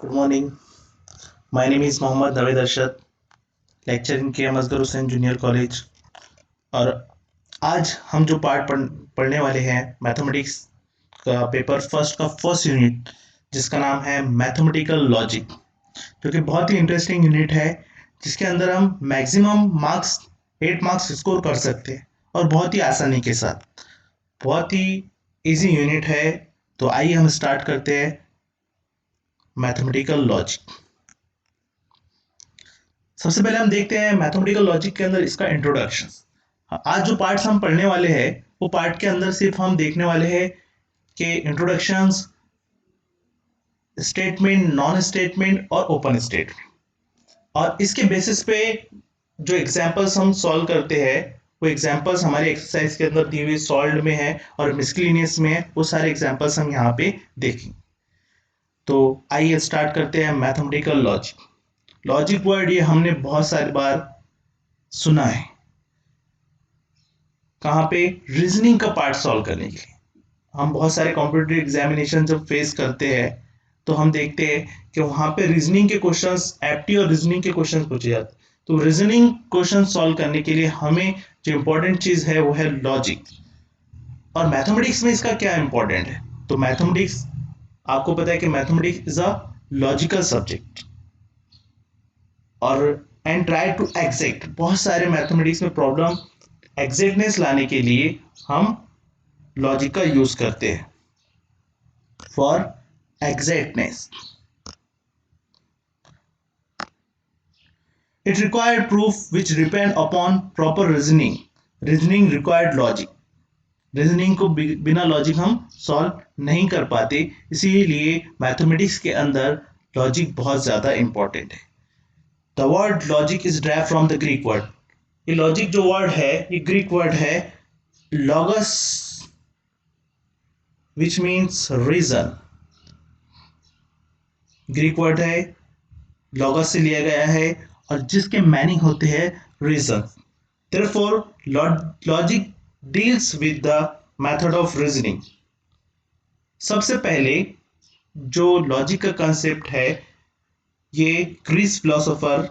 Good morning. My name is Mohammad Naved Arshad, lecture in के Asghar Hussain junior college. और आज हम जो पार्ट पढ़ने वाले हैं मैथमेटिक्स का पेपर फर्स्ट का फर्स्ट यूनिट, जिसका नाम है मैथमेटिकल लॉजिक, जो कि बहुत ही इंटरेस्टिंग यूनिट है, जिसके अंदर हम मैक्सिमम मार्क्स 8 मार्क्स स्कोर कर सकते हैं और बहुत ही आसानी के साथ। बहुत ही इजी यूनिट है। तो आइए हम स्टार्ट करते हैं मैथमेटिकल लॉजिक। सबसे पहले हम देखते हैं मैथमेटिकल लॉजिक के अंदर इसका इंट्रोडक्शन। आज जो पार्ट्स हम पढ़ने वाले हैं वो पार्ट के अंदर सिर्फ हम देखने वाले हैं कि इंट्रोडक्शंस, स्टेटमेंट, नॉन स्टेटमेंट और ओपन स्टेटमेंट, और इसके बेसिस पे जो एग्जांपल्स हम सॉल्व करते हैं वो एग्जांपल्स हमारे एक्सरसाइज के अंदर दी हुई सॉल्व में है और मिसक्लिनियस में है। वो सारे एग्जांपल्स हम यहाँ पे देखेंगे। तो आइए स्टार्ट करते हैं मैथमेटिकल लॉजिक। लॉजिक वर्ड ये हमने बहुत सारी बार सुना है। कहाँ पे? रीजनिंग का पार्ट सॉल्व करने के लिए। हम बहुत सारे कॉम्पिटिटिव एग्जामिनेशन जब फेस करते हैं तो हम देखते हैं कि वहां पे रीजनिंग के क्वेश्चंस, एप्टी और रीजनिंग के क्वेश्चंस पूछे जाते हैं। तो रीजनिंग क्वेश्चन सॉल्व करने के लिए हमें जो इंपॉर्टेंट चीज है वो है लॉजिक। और मैथमेटिक्स में इसका क्या इंपॉर्टेंट है? तो मैथमेटिक्स, आपको पता है कि mathematics is a logical subject, और एंड ट्राई टू एग्जैक्ट, बहुत सारे मैथमेटिक्स में प्रॉब्लम एग्जैक्टनेस लाने के लिए हम लॉजिक का यूज करते हैं for exactness. It required proof which depend upon proper reasoning. Reasoning required logic. Reasoning को बिना लॉजिक हम सॉल्व नहीं कर पाते, इसीलिए मैथमेटिक्स के अंदर लॉजिक बहुत ज्यादा इंपॉर्टेंट है। The word logic is drive from the Greek word. ये लॉजिक जो वर्ड है ये ग्रीक वर्ड है logos, which means reason. Greek word है, लॉगस से लिया गया है और जिसके मीनिंग होते हैं reason. Therefore, logic deals with the method of reasoning. सबसे पहले जो लॉजिक का कंसेप्ट है ये ग्रीस फिलोसोफर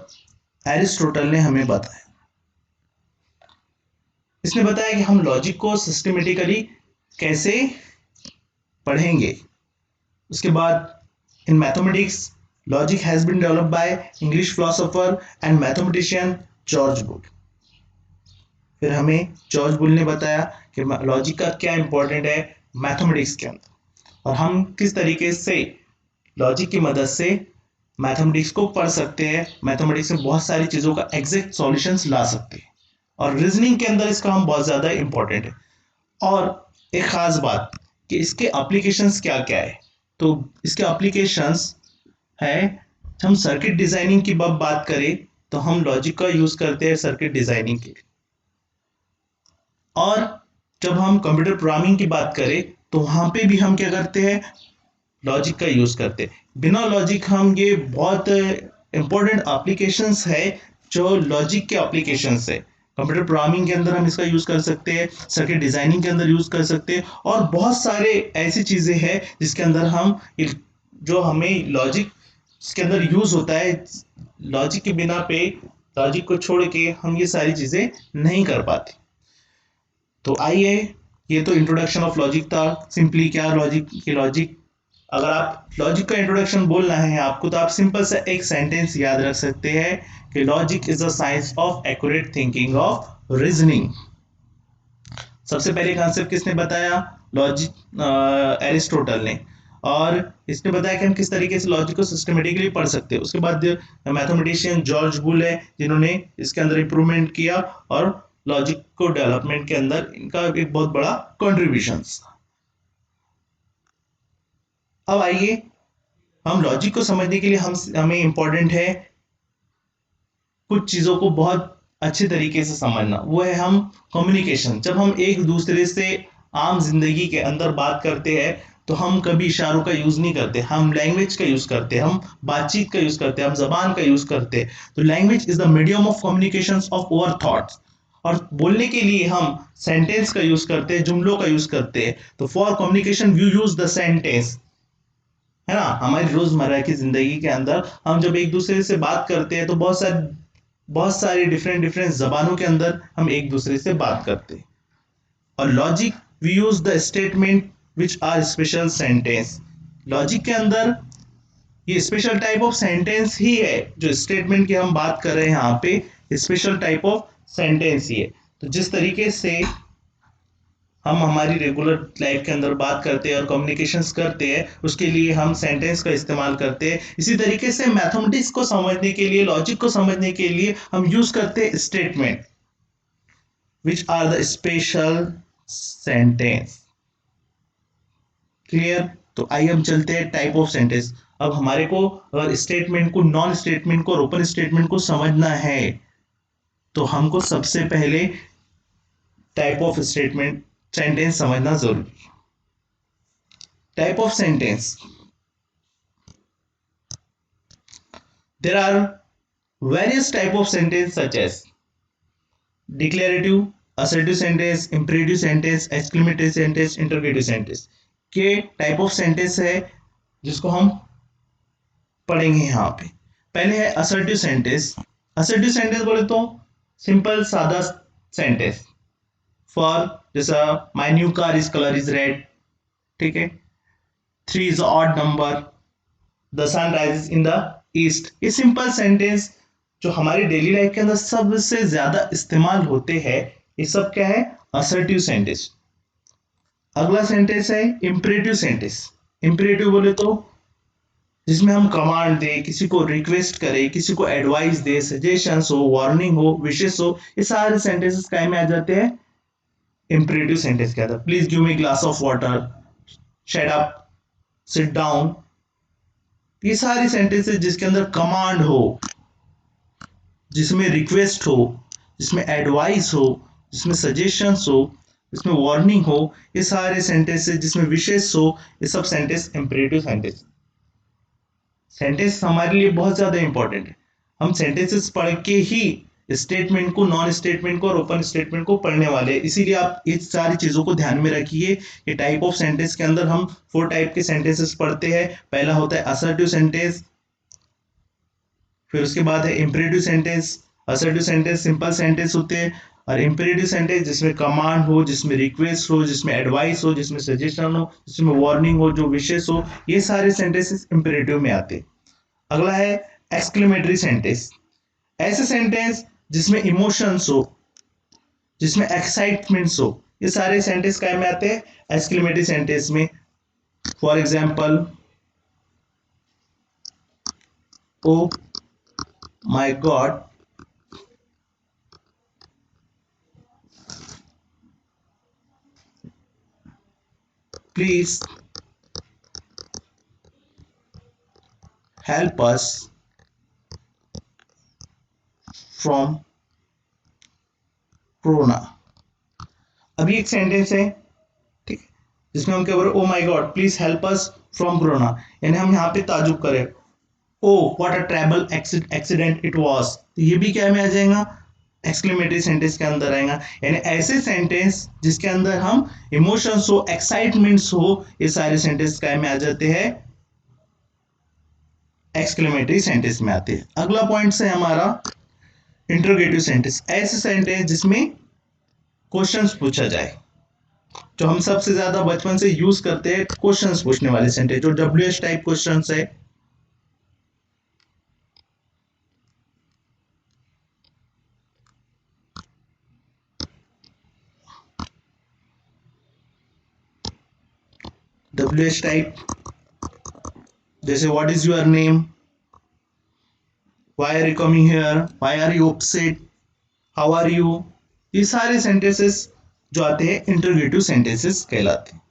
एरिस्टोटल ने हमें बताया। इसने बताया कि हम लॉजिक को सिस्टमेटिकली कैसे पढ़ेंगे। उसके बाद in mathematics logic has been developed by English philosopher and mathematician George Boole. फिर हमें जॉर्ज बुल ने बताया कि लॉजिक का क्या इंपॉर्टेंट है मैथमेटिक्स के अंदर, और हम किस तरीके से लॉजिक की मदद से मैथमेटिक्स को पढ़ सकते हैं, मैथमेटिक्स में बहुत सारी चीजों का एग्जैक्ट सॉल्यूशंस ला सकते हैं, और रीजनिंग के अंदर इसका हम बहुत ज्यादा इंपॉर्टेंट है। और एक खास बात कि इसके एप्लीकेशंस क्या क्या है। तो इसके एप्लीकेशंस है, हम सर्किट डिजाइनिंग की बात करें तो हम लॉजिक का यूज करते हैं सर्किट डिजाइनिंग के लिए, और जब हम कंप्यूटर प्रोग्रामिंग की बात करें तो वहां पे भी हम क्या करते हैं, लॉजिक का यूज करते हैं। बिना लॉजिक हम, ये बहुत इंपॉर्टेंट एप्लीकेशंस है जो लॉजिक के एप्लीकेशंस है। कंप्यूटर प्रोग्रामिंग के अंदर हम इसका यूज कर सकते हैं, सर्किट डिजाइनिंग के अंदर यूज कर सकते हैं, और बहुत सारे ऐसी चीजें हैं जिसके अंदर हम, जो हमें लॉजिक के अंदर यूज होता है, लॉजिक के बिना पे, लॉजिक को छोड़ के हम ये सारी चीजें नहीं कर पाते। तो आइए, ये तो इंट्रोडक्शन ऑफ लॉजिक था। सिंपली क्या लॉजिक, की लॉजिक, अगर आप लॉजिक का इंट्रोडक्शन बोलना है आपको तो आप सिंपल सा एक सेंटेंस याद रख सकते हैं कि logic is the science of accurate thinking of reasoning. सबसे पहले कॉन्सेप्ट किसने बताया? लॉजिक, एरिस्टोटल ने। और इसने बताया कि हम किस तरीके से लॉजिक को सिस्टमेटिकली पढ़ सकते हैं। उसके बाद मैथमेटिशियन जॉर्ज बुल है जिन्होंने इसके अंदर इंप्रूवमेंट किया, और लॉजिक को डेवलपमेंट के अंदर इनका एक बहुत बड़ा कंट्रीब्यूशन। अब आइए, हम लॉजिक को समझने के लिए हमें इंपॉर्टेंट है कुछ चीजों को बहुत अच्छे तरीके से समझना। वो है हम कम्युनिकेशन। जब हम एक दूसरे से आम जिंदगी के अंदर बात करते हैं तो हम कभी इशारों का यूज नहीं करते, हम लैंग्वेज का यूज करते हैं, हम बातचीत का यूज करते हैं, हम जबान का यूज करते हैं। तो language is the medium of communication of our thoughts. और बोलने के लिए हम सेंटेंस का यूज करते हैं, जुमलों का यूज करते हैं। तो for communication you use the sentence. है ना। हमारी रोजमर्रा की जिंदगी के अंदर हम जब एक दूसरे से बात करते हैं तो बहुत सारी डिफरेंट डिफरेंट जबानों के अंदर हम एक दूसरे से बात करते हैं। और logic we use the statement which are special sentence. Logic के अंदर ये स्पेशल टाइप ऑफ सेंटेंस ही है, जो स्टेटमेंट की हम बात कर रहे हैं यहाँ पे स्पेशल टाइप ऑफ सेंटेंस ही है। तो जिस तरीके से हम हमारी रेगुलर लाइफ के अंदर बात करते हैं और कम्युनिकेशंस करते हैं, उसके लिए हम सेंटेंस का इस्तेमाल करते हैं। इसी तरीके से मैथमेटिक्स को समझने के लिए, लॉजिक को समझने के लिए हम यूज करते हैं statement which are the special sentence. Clear. तो आइए हम चलते हैं टाइप ऑफ सेंटेंस। अब हमारे को अगर स्टेटमेंट को, नॉन स्टेटमेंट को और ओपन स्टेटमेंट को समझना है तो हमको सबसे पहले टाइप ऑफ स्टेटमेंट सेंटेंस समझना जरूरी। Type of sentence, there are various type of sentence such as declarative, assertive sentence, imperative sentence, exclamatory sentence, interrogative sentence के टाइप ऑफ सेंटेंस है जिसको हम पढ़ेंगे यहाँ पे। पहले है असर्टिव सेंटेंस। असर्टिव सेंटेंस बोले तो सिंपल सादा सेंटेंस। फॉर जैसा my new car is colour is red, ठीक है। 3 is odd number, the sun rises in the east. ये सिंपल सेंटेंस जो हमारी डेली लाइफ के अंदर सबसे ज्यादा इस्तेमाल होते हैं, ये सब क्या है, असर्टिव सेंटेंस। अगला सेंटेंस है इंपरेटिव सेंटेंस। इंपरेटिव बोले तो जिसमें हम कमांड दे, किसी को रिक्वेस्ट करे, किसी को एडवाइस दे, सजेशंस हो, वार्निंग हो, विशेष हो, ये सारे सेंटेंसेस काय में आ जाते हैं, इंपरेटिव सेंटेंस के अंदर। Please give me glass of water, shut up, sit down. ये सारे सेंटेंसेस जिसके अंदर कमांड हो, जिसमें रिक्वेस्ट हो, जिसमें एडवाइस हो, जिसमें सजेशंस हो, जिसमें वार्निंग हो, ये सारे सेंटेंसेस, जिसमें विशेष हो, ये सब सेंटेंस इंपरेटिव सेंटेंस। सेंटेंस हमारे लिए बहुत ज्यादा इंपॉर्टेंट है। हम सेंटेंसेस पढ़ के ही स्टेटमेंट को, नॉन स्टेटमेंट को और ओपन स्टेटमेंट को पढ़ने वाले हैं। इसीलिए आप इस सारी चीजों को ध्यान में रखिए। ये टाइप ऑफ सेंटेंस के अंदर हम 4 टाइप के सेंटेंसेस पढ़ते हैं। पहला होता है असर्टिव सेंटेंस, फिर उसके बाद है imperative sentence. Assertive sentence simple sentence होते हैं, और इंपरेटिव सेंटेंस जिसमें कमांड हो, जिसमें रिक्वेस्ट हो, जिसमें एडवाइस हो, जिसमें सजेशन हो, जिसमें वार्निंग हो, जो विशेष हो, ये सारे सेंटेंसेस इंपरेटिव में आते हैं। अगला है एक्सक्लेमेटरी सेंटेंस। ऐसे सेंटेंस जिसमें इमोशंस हो, जिसमें एक्साइटमेंट्स हो, ये सारे सेंटेंस काय में आते हैं, एक्सक्लेमेटरी सेंटेंस में। For example, O my god, please help us from corona. अभी एक सेंटेंस है, ठीक है, जिसमें हम क्या बोल रहे हैं, oh my god please help us from corona. यानी हम यहाँ पे ताजुब करें, oh what a terrible accident it was, तो ये भी क्या में आ जाएगा, एक्सक्लेमेटरी सेंटेंस के अंदर आएगा। यानी ऐसे सेंटेंस जिसके अंदर हम इमोशंस हो, एक्साइटमेंट्स हो, ये सारे सेंटेंस क्या में आ जाते हैं, एक्सक्लेमेटरी सेंटेंस में आते हैं। अगला पॉइंट है हमारा इंटरोगेटिव सेंटेंस। ऐसे सेंटेंस जिसमें क्वेश्चंस पूछा जाए, जो हम सबसे ज्यादा बचपन से यूज करते हैं, क्वेश्चंस पूछने वाले सेंटेंस, जो डब्ल्यूएच टाइप क्वेश्चंस है। डब्ल्यूएच टाइप जैसे what is your name, why are you coming here, why are you upset, how are you, ये सारे सेंटेंसेस जो आते हैं इंटरोगेटिव सेंटेंसेस कहलाते हैं।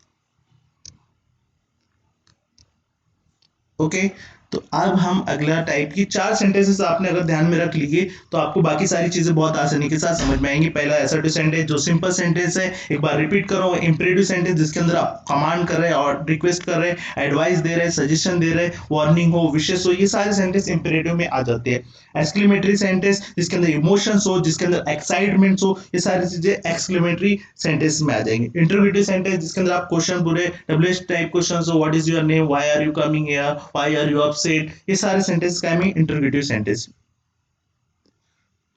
ओके, तो अब हम अगला टाइप की 4 सेंटेंसेस आपने अगर ध्यान में रख लिए तो आपको बाकी सारी चीजें बहुत आसानी के साथ समझ में आएंगी। पहला असर्टिव सेंटेंस जो सिंपल सेंटेंस है, एक बार रिपीट करो। इंपेरेटिव सेंटेंस जिसके अंदर आप कमांड कर रहे हैं और रिक्वेस्ट कर रहे हैं, एडवाइस दे रहे हैं, सजेशन दे रहे हैं, वार्निंग हो, विशेष हो, ये सारे सेंटेंस इंपेरेटिव में आ जाते हैं। एक्सक्लेमेटरी सेंटेंस जिसके अंदर इमोशंस हो, जिसके अंदर एक्साइटमेंट हो, ये सारी चीजें एक्सक्लेमेटरी सेंटेंस में आ जाएंगी। इंटरोगेटिव सेंटेंस जिसके अंदर आप क्वेश्चन पूरे डब्ल्यूएच टाइप क्वेश्चंस हो, what is your name, why are you coming here, why are you upset, ये सारे सेंटेंस का है इंटरोगेटिव सेंटेंस।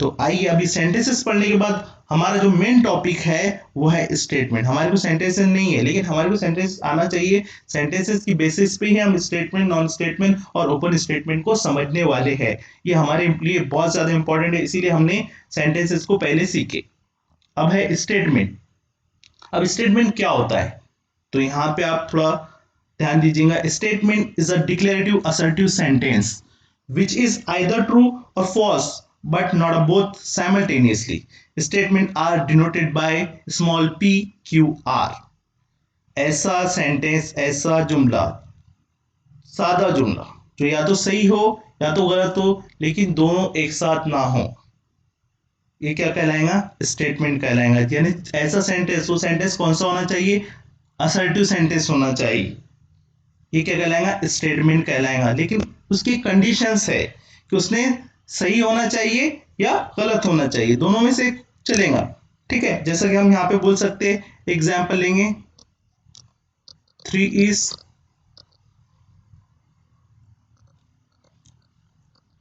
तो आइए अभी सेंटेंसेस पढ़ने के बाद हमारा जो मेन टॉपिक है वो है स्टेटमेंट। हमारे को सेंटेंसेस नहीं है लेकिन हमारे को सेंटेंस आना चाहिए। सेंटेंसेस की बेसिस पे ही हम स्टेटमेंट, नॉन स्टेटमेंट और ओपन स्टेटमेंट को समझने वाले हैं। ये हमारे लिए बहुत ज्यादा इंपॉर्टेंट है, इसीलिए हमने सेंटेंसेस को पहले सीखे। अब है स्टेटमेंट। अब स्टेटमेंट क्या होता है, तो यहाँ पे आप थोड़ा ध्यान दीजिएगा। Statement is a declarative assertive sentence which is either true or false but not both simultaneously. Statements are denoted by small p q r. ऐसा सेंटेंस, ऐसा जुमला, सादा जुमला जो या तो सही हो या तो गलत हो लेकिन दोनों एक साथ ना हो, ये क्या कहलाएगा, स्टेटमेंट कहलाएगा। यानी ऐसा सेंटेंस, वो सेंटेंस कौन सा होना चाहिए, असर्टिव सेंटेंस होना चाहिए, ये क्या कहलाएगा, स्टेटमेंट कहलाएगा। लेकिन उसकी कंडीशंस है कि उसने सही होना चाहिए या गलत होना चाहिए, दोनों में से चलेगा। ठीक है, जैसा कि हम यहाँ पे बोल सकते हैं, एग्जाम्पल लेंगे, 3 is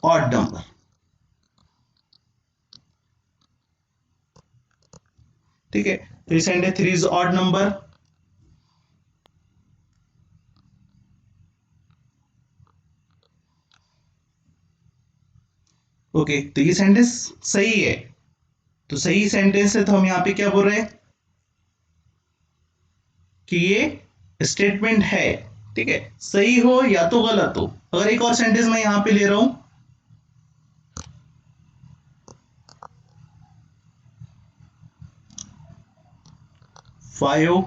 odd number। ठीक है, तो ये sentence 3 is odd number। Okay, तो ये सेंटेंस सही है, तो सही सेंटेंस है तो हम यहाँ पे क्या बोल रहे हैं कि ये स्टेटमेंट है। ठीक है, सही हो या तो गलत हो। अगर एक और सेंटेंस मैं यहां पे ले रहा हूं, 5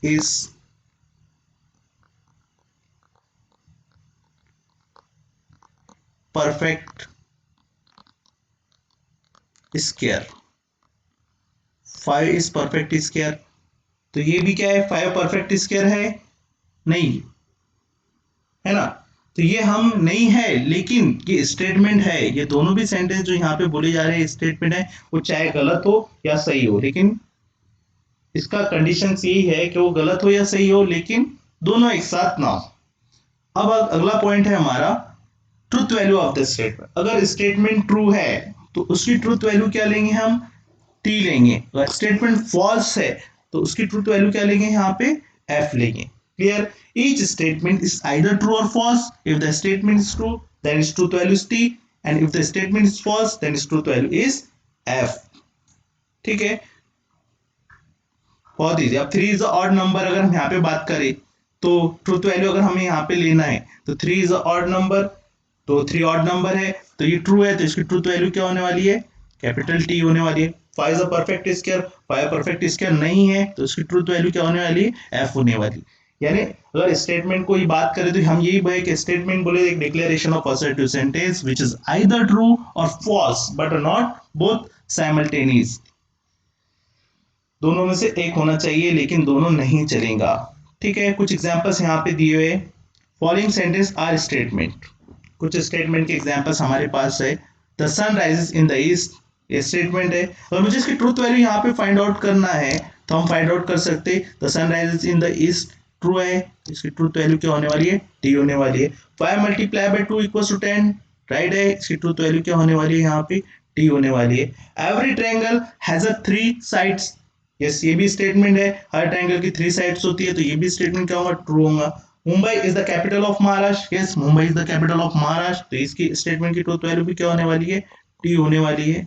is perfect square। 5 is perfect square, तो ये भी क्या है, 5 परफेक्ट स्क्वायर है नहीं, है ना। तो ये हम नहीं है लेकिन ये स्टेटमेंट है। ये दोनों भी सेंटेंस जो यहाँ पे बोले जा रहे हैं स्टेटमेंट है, वो चाहे गलत हो या सही हो, लेकिन इसका कंडीशन यही है कि वो गलत हो या सही हो लेकिन दोनों एक साथ ना हो। अब अगला पॉइंट है हमारा truth value of the statement. अगर स्टेटमेंट ट्रू है तो उसकी ट्रूथ वैल्यू क्या लेंगे, हम टी लेंगे। अगर स्टेटमेंट फॉल्स है तो उसकी ट्रूथ वैल्यू क्या लेंगे, यहाँ पे एफ लेंगे। Clear, each statement is either true or false. If the statement is true then is truth value is T, and if the statement is false then is truth value is F. ठीक है, बहुत easy. अब 3 is a odd number, अगर हम यहाँ पे बात करें तो ट्रूथ वैल्यू अगर हमें यहाँ पे लेना है तो 3 इज अ ऑड नंबर, तो 3 ऑड नंबर है तो ये ट्रू है, तो इसकी ट्रूथ वैल्यू क्या होने वाली है, कैपिटल टी होने वाली है। 5 is a perfect square, 5 perfect square नहीं है तो इसकी ट्रूथ वैल्यू क्या होने वाली है, एफ होने वाली। यानी अगर स्टेटमेंट को ही बात करें तो हम यही बोले कि स्टेटमेंट बोले एक declaration of assertive sentence which is either true or false but not both simultaneous. दोनों में से एक होना चाहिए लेकिन दोनों नहीं चलेगा। ठीक है, कुछ एग्जांपल्स यहाँ पे दिए हुए, फॉलोइंग सेंटेंस आर स्टेटमेंट। कुछ स्टेटमेंट के एग्जांपल्स हमारे पास है। The sun rises in the east, ये स्टेटमेंट है। और मुझे इसकी ट्रूथ वैल्यू यहाँ पे फाइंड आउट करना है तो हम फाइंड आउट कर सकते, the sun rises in the east true है, इसकी ट्रूथ वैल्यू क्या होने वाली है, टी होने वाली है। 5 multiply by 2 equals to 10, right है, इसकी ट्रूथ वैल्यू क्या होने वाली है, यहाँ पे टी होने वाली है। Every triangle has a 3 sides, yes ये भी स्टेटमेंट है, हर ट्रायंगल की 3 साइड्स होती है, तो ये भी स्टेटमेंट क्या होगा, ट्रू होगा। Mumbai is the capital of Maharashtra, yes Mumbai is the capital of Maharashtra, तो इसकी स्टेटमेंट की ट्रूथ वैल्यू भी क्या होने वाली है, टी होने वाली है।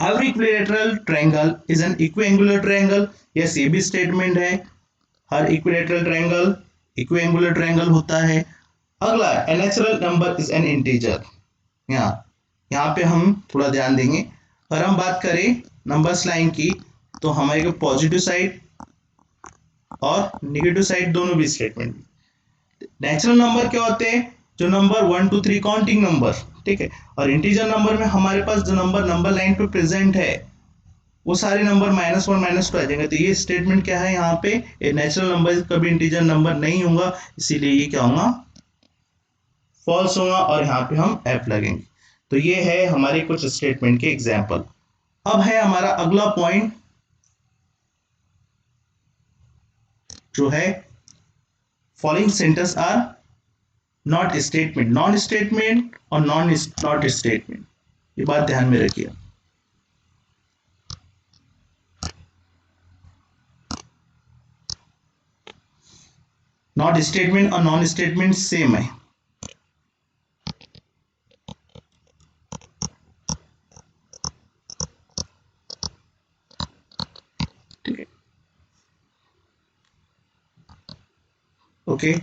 Every equilateral triangle is an equiangular triangle, yes ये भी स्टेटमेंट है, हर इक्विलैटरल ट्रायंगल इक्विएंगुलर ट्रायंगल होता है। अगला, a natural number is an integer. यहाँ पे हम थोड़ा ध्यान देंगे। अगर हम बात करें नंबर्स लाइन की तो हमारे को पॉजिटिव साइड और नेगेटिव साइड दोनों भी स्टेटमेंट। नेचुरल नंबर क्या होते हैं? जो नंबर 1 2 3 काउंटिंग नंबर, ठीक है। और इंटीजर नंबर में हमारे पास जो नंबर लाइन पे प्रेजेंट है वो सारे नंबर -1 -2 आ जाएंगे। तो ये स्टेटमेंट क्या है यहाँ पे? ये नेचुरल नंबर कभी इंटीजर नंबर नहीं होगा, इसीलिए ये क्या होगा? फॉल्स होगा। और यहाँ पे हम एफ लगेंगे। तो ये है हमारे कुछ स्टेटमेंट के एग्जाम्पल। अब है हमारा अगला पॉइंट जो है following sentence are not statement, non statement और नॉट स्टेटमेंट, ये बात ध्यान में रखिए। नॉट स्टेटमेंट और नॉन स्टेटमेंट सेम है। ठीक है, ओके।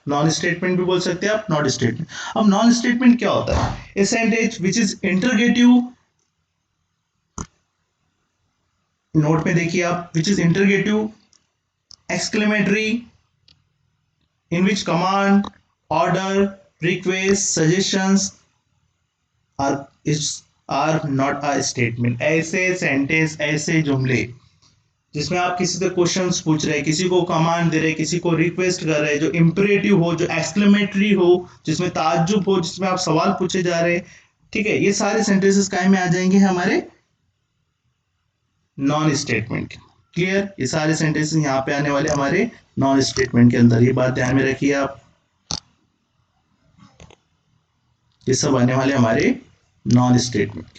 नॉन स्टेटमेंट भी बोल सकते हैं आप, नॉट स्टेटमेंट। अब नॉन स्टेटमेंट क्या होता है? A sentence which is interrogative, note में देखिए आप, which is interrogative, exclamatory, in which command, order, request, suggestions are not a statement। ऐसे सेंटेंस, ऐसे जुमले जिसमें आप किसी से क्वेश्चंस पूछ रहे हैं, किसी को कमांड दे रहे हैं, किसी को रिक्वेस्ट कर रहे हैं, जो इंपरेटिव हो, जो एक्सक्लेमेटरी हो, जिसमें ताज्जुब हो, जिसमें आप सवाल पूछे जा रहे हैं, ठीक है, ये सारे सेंटेंसेस काय में आ जाएंगे हमारे नॉन स्टेटमेंट। क्लियर? ये सारे सेंटेंसेस यहाँ पे आने वाले हमारे नॉन स्टेटमेंट के अंदर, ये बात ध्यान में रखिए आप। ये सब आने वाले हमारे नॉन स्टेटमेंट।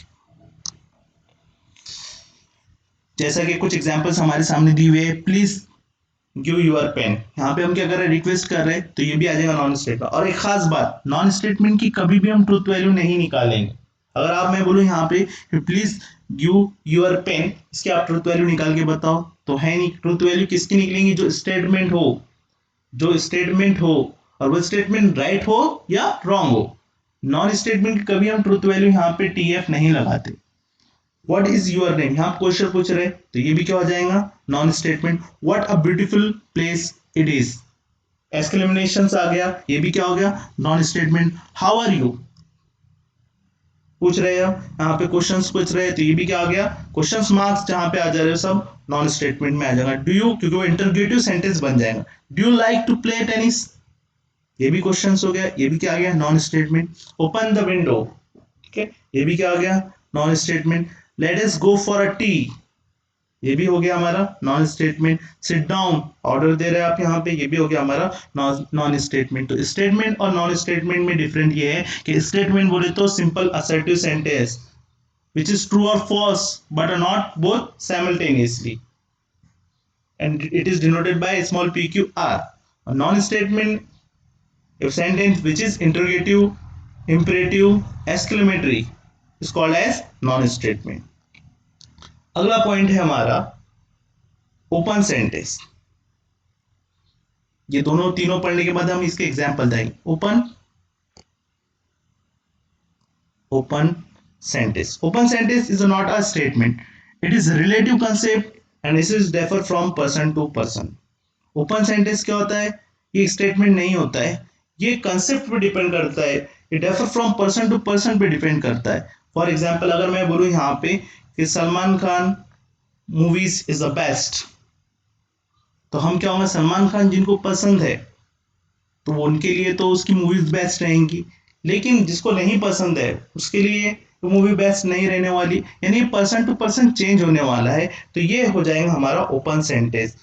जैसा कि कुछ एग्जांपल्स हमारे सामने दी हुए, प्लीज गिव योर पेन, यहाँ पे हम क्या कर रहे हैं? रिक्वेस्ट कर रहे हैं, तो ये भी आ जाएगा नॉन स्टेटमेंट। और एक खास बात, नॉन स्टेटमेंट की कभी भी हम ट्रूथ वैल्यू नहीं निकालेंगे। अगर आप, मैं बोलूं यहाँ पे प्लीज गिव योर पेन, इसकी आप ट्रूथ वैल्यू निकाल के बताओ, तो है नहीं। ट्रूथ वैल्यू किसकी निकलेंगी? जो स्टेटमेंट हो, जो स्टेटमेंट हो, और वो स्टेटमेंट राइट हो या रॉन्ग हो। नॉन स्टेटमेंट कभी हम ट्रूथ वैल्यू यहाँ पे टीएफ नहीं लगाते। व्हाट इज योर नेम, यहाँ क्वेश्चन पूछ रहे, तो ये भी क्या हो जाएगा? Non statement. What a beautiful place it is, exclamations आ गया, ये भी क्या हो गया? Non statement. How are you पूछ रहे हो, यहाँ पे क्वेश्चंस पूछ रहे हैं, तो ये भी क्या आ गया? क्वेश्चंस मार्क्स जहां पे आ जा रहे हो सब नॉन स्टेटमेंट में आ जाएगा। डू यू, क्योंकि वो इंटरगेटिव सेंटेंस बन जाएगा। Do you like to play tennis, ये भी क्वेश्चंस हो गया, ये भी क्या आ गया? Non statement. Open the window, ठीक है, ये भी क्या आ गया? Non statement. Let us go for a tea, ये भी हो गया हमारा non statement. Sit down, order दे रहे हैं आप यहाँ पे, ये भी हो गया हमारा नॉन स्टेटमेंट। तो स्टेटमेंट और नॉन स्टेटमेंट में डिफरेंट ये है कि स्टेटमेंट बोले तो simple assertive sentence which is true or false but are not both simultaneously, and it is denoted by small pqr. A non-statement, a sentence which is interrogative, imperative, exclamatory is called as non-statement। अगला point है हमारा open sentence. ये दोनों तीनों पढ़ने के बाद हम इसके एग्जाम्पल देंगे। Open sentence, open sentence is not a statement, it is a relative concept and this is differ from person to person। Open sentence क्या होता है? ये स्टेटमेंट नहीं होता है, ये कंसेप्ट पे डिपेंड करता है, ये differ from person to person पे डिपेंड करता है। फॉर एग्जांपल अगर मैं बोलूं यहाँ पे कि Salman Khan movies is the best, तो हम क्या होगा? सलमान खान जिनको पसंद है तो वो उनके लिए तो उसकी मूवीज बेस्ट रहेंगी, लेकिन जिसको नहीं पसंद है उसके लिए तो मूवी बेस्ट नहीं रहने वाली, यानी पर्सन टू पर्सन चेंज होने वाला है। तो ये हो जाएगा हमारा ओपन सेंटेंस।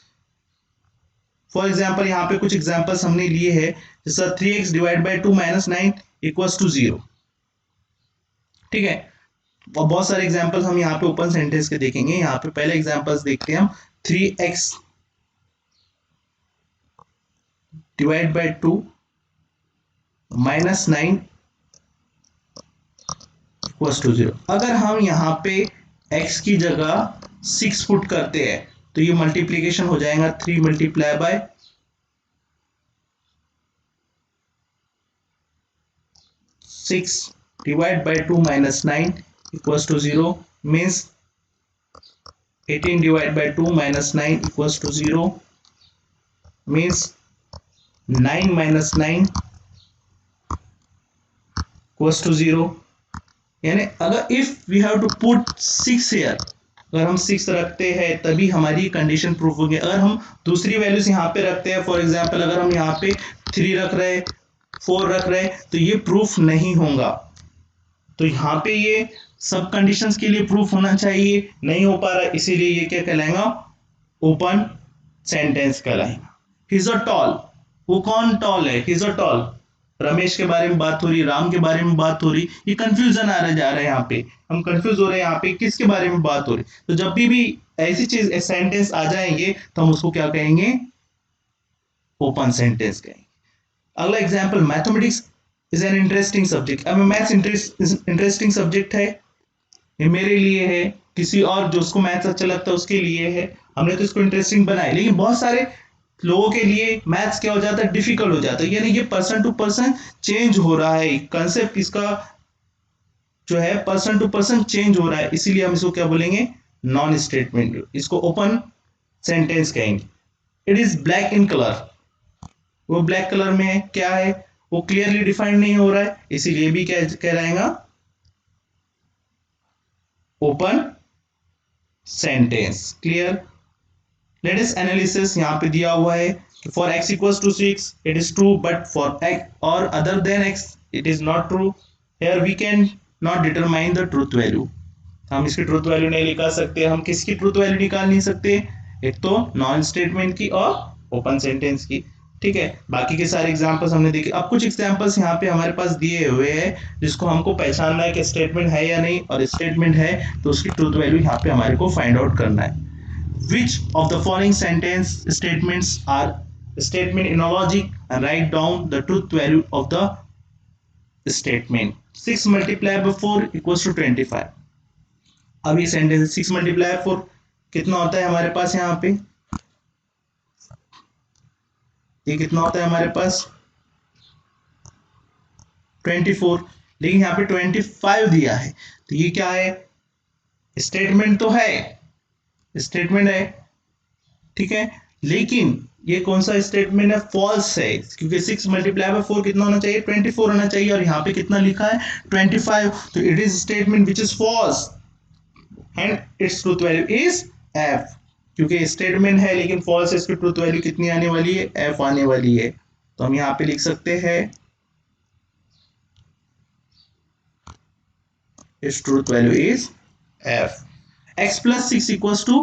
फॉर एग्जाम्पल यहाँ पे कुछ एग्जाम्पल्स हमने लिए हैं, जैसा 3x divide by 2 minus 9 equals to 0, ठीक है। और बहुत सारे एग्जाम्पल्स हम यहाँ पे ओपन सेंटेंस के देखेंगे। यहाँ पे पहले एग्जाम्पल्स देखते हैं हम। 3x divide by 2 minus 9 equals to 0। अगर हम यहाँ पे x की जगह 6 पुट करते हैं तो ये मल्टीप्लीकेशन हो जाएगा 3 multiply by 6 divide by 2 minus 9 equals to 0, means 18 divide by 2 minus 9 equals to 0, means 9 minus 9 equals to 0। यानी अगर if we have to put 6 here, अगर हम 6 रखते हैं तभी हमारी कंडीशन प्रूफ होगी। अगर हम दूसरी वैल्यूज यहाँ पे रखते हैं, फॉर एग्जांपल अगर हम यहाँ पे 3 रख रहे हैं, 4 रख रहे हैं, तो ये प्रूफ नहीं होगा। तो यहाँ पे ये सब कंडीशंस के लिए प्रूफ होना चाहिए, नहीं हो पा रहा, इसीलिए ये क्या कहलाएगा, ओपन सेंटेंस कहलाएगा। ही इज अ टॉल, वो कौन टॉल है, he is a tall, Ramesh के बारे में बात हो रही, राम के बारे में बात हो रही, ये कंफ्यूजन आ रहा जा रहा है, यहाँ पे हम कंफ्यूज हो रहे हैं, यहाँ पे किसके बारे में बात हो रही। तो जब भी ऐसी चीज सेंटेंस आ जाएंगे तो हम उसको क्या कहेंगे, ओपन सेंटेंस कहेंगे। अगला example, mathematics is an interesting subject. अब मैथ्स इंटरेस्टिंग सब्जेक्ट है, ये मेरे लिए है, किसी और जो उसको मैथ्स अच्छा लगता है उसके लिए है, हमने तो इसको इंटरेस्टिंग बनाया। लेकिन बहुत सारे लोगों के लिए मैथ्स क्या हो जाता है, डिफिकल्ट हो जाता है, यानी ये पर्सन टू पर्सन चेंज हो रहा है, कंसेप्ट इसका जो है पर्सन टू पर्सन चेंज हो रहा है, इसीलिए हम इसको क्या बोलेंगे, नॉन स्टेटमेंट, इसको ओपन सेंटेंस कहेंगे। It is black in colour, वो ब्लैक कलर में है, क्या है, वो क्लियरली डिफाइंड नहीं हो रहा है, इसीलिए भी क्या कहलाएगा, open sentence. Clear. Let us analysis, यहाँ पे दिया हुआ है कि for x equals to 6 it is true, but for x और other than x it is not true. Here we can not determine the truth value, हम इसकी truth value नहीं निकाल सकते। हम किसकी ट्रूथ वैल्यू निकाल नहीं सकते, एक तो नॉन स्टेटमेंट की और ओपन सेंटेंस की। ठीक है, बाकी के सारे एग्जांपल्स हमने देखे। अब कुछ एग्जांपल्स यहाँ पे हमारे पास दिए हुए हैं जिसको हमको पहचानना है कि स्टेटमेंट है या नहीं, और स्टेटमेंट है तो उसकी ट्रूथ वैल्यू यहाँ पे हमारे को फाइंड आउट करना है। Which of the following sentence statements are statement in a logic, and write down the truth value of the statement। 6 multiplied by 4 equals to 25। अब ये सेंटेंस 6 multiplied by 4 कितना होता है हमारे पास, यहाँ पे ये कितना होता है हमारे पास 24, लेकिन यहाँ पे 25 दिया है, तो ये क्या है, स्टेटमेंट तो है, स्टेटमेंट है, ठीक है, लेकिन ये कौन सा स्टेटमेंट है, फॉल्स है, क्योंकि 6 मल्टीप्लाई बाय 4 कितना होना चाहिए, 24 होना चाहिए, और यहाँ पे कितना लिखा है 25, तो it is statement which is false and its truth value is f। क्योंकि स्टेटमेंट है लेकिन फॉल्स है, इसकी ट्रूथ वैल्यू कितनी आने वाली है, f आने वाली है। तो हम यहाँ पे लिख सकते हैं its truth value is f। x plus 6 equals to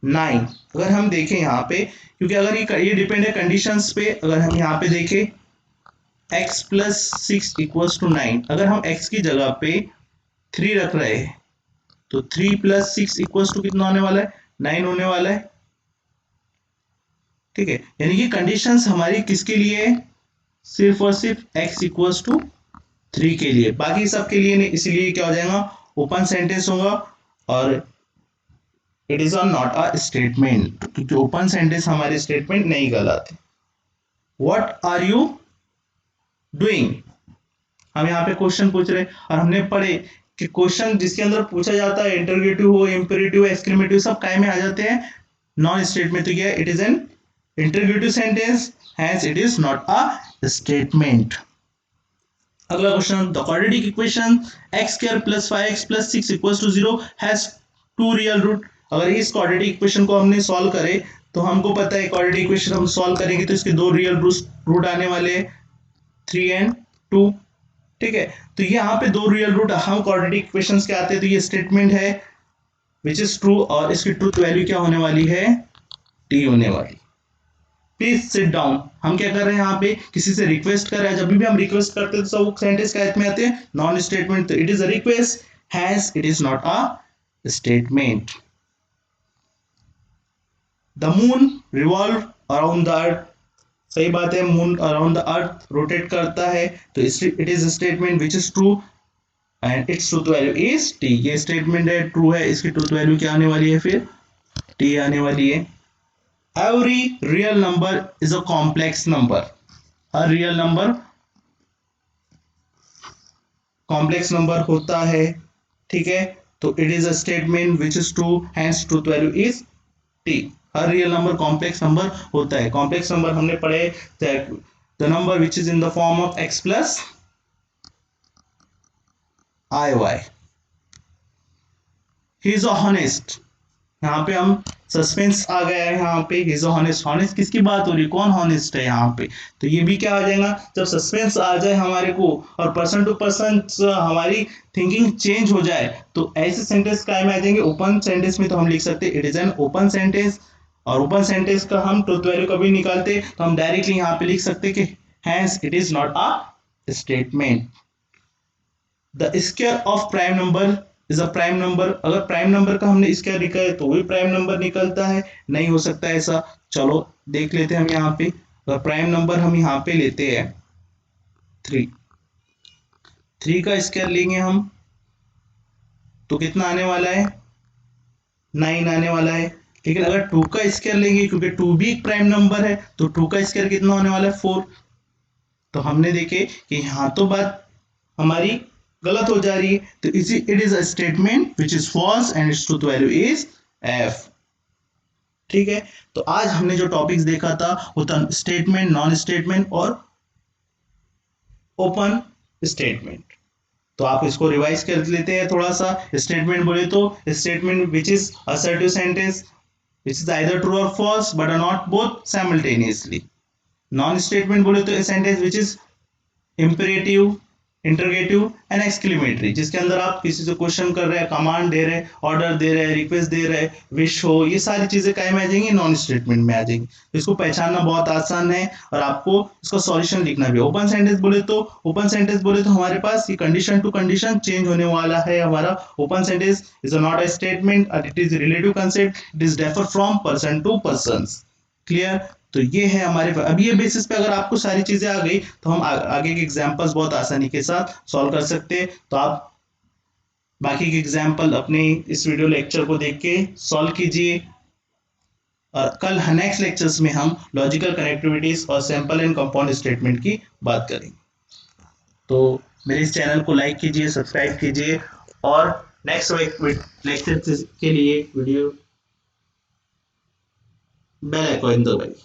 9। अगर हम देखें यहाँ पे, क्योंकि अगर ये डिपेंड है कंडीशंस पे, अगर हम यहाँ पे देखें x plus 6 equals to 9, अगर हम x की जगह पे 3 रख रहे हैं तो 3 plus 6 equals to कितना होने वाला है, 9 होने वाला है। ठीक है, यानी कि कंडीशंस हमारी किसके लिए है, सिर्फ और सिर्फ x equals to 3 के लिए, बाकी सब के लिए नहीं, इसीलिए क्या हो जाएगा, ओपन सेंटेंस होगा, और it is not a statement, क्योंकि ओपन सेंटेंस हमारे स्टेटमेंट नहीं कहलाते। व्हाट आर यू डूइंग, हम यहाँ पे क्वेश्चन पूछ रहे, और हमने पढ़े कि क्वेश्चन जिसके अंदर पूछा जाता है, इंटरोगेटिव हो, इंपेरेटिव, एक्सक्लेमेटिव, सब काय में आ जाते हैं, नॉन स्टेटमेंट। तो क्या it is an interrogative sentence, hence it is not a statement. अगला question, the quadratic equation x square plus 5x plus 6 equals to 0 has two real root. अगर इस क्वाड्रेटिक इक्वेशन को हमने सॉल्व करे तो हमको पता है क्वाड्रेटिक इक्वेशन हम सॉल्व करेंगे तो इसके दो रियल रूट आने वाले हैं 3 एंड 2। ठीक है, तो यहाँ पे दो रियल रूट हम क्वाड्रेटिक इक्वेशंस के आते हैं, तो ये स्टेटमेंट है विच इज ट्रू, और इसकी ट्रूथ वैल्यू क्या होने वाली है, t होने वाली। प्लीज सिट डाउन, हम क्या कर रहे हैं यहाँ पे, किसी से रिक्वेस्ट कर रहे हैं, जब भी हम रिक्वेस्ट करते हैं तो सब सेंटेंस क्या में आते हैं, नॉन स्टेटमेंट। तो it is a request, hence it is not a statement. The moon revolve around the earth, सही बात है, moon around the earth rotate करता है, तो it is statement which is true and its truth value is t। ये statement है, true है, इसकी ट्रूथ वैल्यू क्या आने वाली है, फिर t आने वाली है। Every real number is a complex number, हर रियल नंबर कॉम्प्लेक्स नंबर होता है। ठीक है, तो it is a statement which is true, hence truth value is t। हर रियल नंबर कॉम्प्लेक्स नंबर होता है। कॉम्प्लेक्स नंबर हमने पढ़े the number which is in the form of x plus i y. He is honest, यहाँ पे हम suspense आ गया है। यहाँ पे ही इज ऑनेस्ट, ऑनेस्ट किसकी बात हो रही है, कौन ऑनेस्ट है यहाँ पे, तो ये भी क्या आ जाएगा, जब सस्पेंस आ जाए हमारे को और पर्सन टू पर्सन हमारी थिंकिंग चेंज हो जाए, तो ऐसे सेंटेंस काय में आ जाएंगे, ओपन सेंटेंस में। तो हम लिख सकते it is an open sentence, और ओपन सेंटेंस का हम ट्रुथ वैल्यू कभी निकालते तो हम डायरेक्टली यहाँ पे लिख सकते कि hence it is not a statement. The square of prime number is a prime number. अगर प्राइम नंबर का हमने स्क्वायर निकाले तो भी प्राइम नंबर निकलता है, नहीं हो सकता ऐसा। चलो देख लेते हैं हम यहाँ पे, अगर प्राइम नंबर हम यहाँ पे लेते हैं 3, 3 का स्क्वायर लेंगे हम तो कितना आने वाला है, 9 आने वाला है। लेकिन अगर 2 का स्क्वायर लेंगे, क्योंकि 2 भी एक प्राइम नंबर है, तो 2 का स्क्वायर कितना होने वाला है, 4। तो हमने देखे कि यहाँ तो बात हमारी गलत हो जा रही है, तो इसी it is a statement which is false and its truth value is F. ठीक है, तो आज हमने जो टॉपिक्स देखा था वो था स्टेटमेंट, नॉन स्टेटमेंट और ओपन स्टेटमेंट। तो आप इसको रिवाइज कर लेते हैं थोड़ा सा। स्टेटमेंट बोले तो statement which is assertive sentence which is either true or false but are not both simultaneously. Non statement बोले तो sentence which is imperative, interrogative and exclamatory, जिसके अंदर आप किसी से क्वेश्चन कर रहे हैं, कमांड दे रहे हैं, ऑर्डर दे रहे हैं, रिक्वेस्ट दे रहे हैं, विश हो, ये सारी चीजें काय में आ जाएंगी, नॉन स्टेटमेंट में आ जाएंगी। तो इसको पहचानना बहुत आसान है और आपको इसका सॉल्यूशन लिखना भी। ओपन सेंटेंस बोले तो, ओपन सेंटेंस बोले तो हमारे पास ये कंडीशन टू कंडीशन चेंज होने वाला है हमारा। Open sentence is not a statement, it is relative concept, it is differ from person to person. Clear, तो ये है हमारे अब ये बेसिस पे अगर आपको सारी चीजें आ गई तो हम आगे के एग्जांपल्स बहुत आसानी के साथ सॉल्व कर सकते हैं। तो आप बाकी के एग्जांपल अपने इस वीडियो लेक्चर को देख के सॉल्व कीजिए, और कल नेक्स्ट लेक्चर्स में हम लॉजिकल कनेक्टिविटीज और सैंपल एंड कंपाउंड स्टेटमेंट की बात करेंगे। तो मेरे इस चैनल को लाइक कीजिए, सब्सक्राइब कीजिए, और नेक्स्ट लेक्चर के लिए वीडियो बेल आइकन दबाइए।